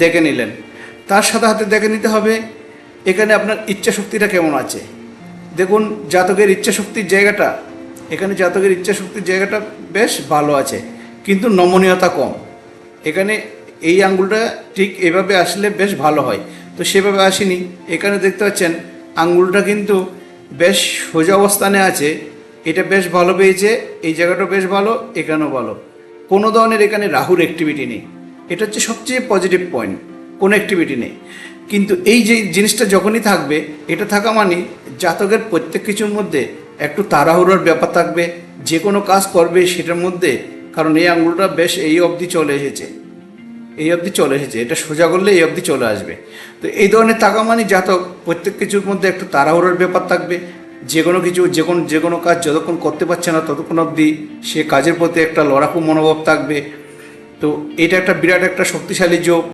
দেখে নিলেন। তার সাথে সাথে দেখে নিতে হবে এখানে আপনার ইচ্ছা শক্তিটা কেমন আছে। দেখুন জাতকের ইচ্ছা শক্তির জায়গাটা, এখানে জাতকের ইচ্ছা শক্তির জায়গাটা বেশ ভালো আছে, কিন্তু নমনীয়তা কম। এখানে এই আঙ্গুলটা ঠিক এভাবে আসলে বেশ ভালো হয়, তো সেভাবে আসেনি। এখানে দেখতে পাচ্ছেন আঙ্গুলটা কিন্তু বেশ সোজা অবস্থানে আছে, এটা বেশ ভালো পেয়েছে, এই জায়গাটা বেশ ভালো, এখানেও ভালো। কোনো ধরনের এখানে রাহুর অ্যাক্টিভিটি নেই, এটা হচ্ছে সবচেয়ে পজিটিভ পয়েন্ট, কোনো অ্যাক্টিভিটি নেই। কিন্তু এই যে জিনিসটা যখনই থাকবে, এটা থাকা মানে জাতকের প্রত্যেক কিছুর মধ্যে একটু তাড়াহুড়োর ব্যাপার থাকবে, যে কোনো কাজ করবে সেটার মধ্যে, কারণ এই আঙ্গুলটা বেশ এই অবধি চলে এসেছে, এই অবধি চলে এসেছে, এটা সোজা করলে এই অবধি চলে আসবে। তো এই ধরনের থাকা মানে জাতক প্রত্যেক কিছুর মধ্যে একটু তাড়াহুড়োর ব্যাপার থাকবে, যে কোনো কিছু যে কোনো কাজ যতক্ষণ করতে পারছে না ততক্ষণ অবধি সে কাজের প্রতি একটা লড়াকু মনোভাব থাকবে। তো এটা একটা বিরাট একটা শক্তিশালী যোগ।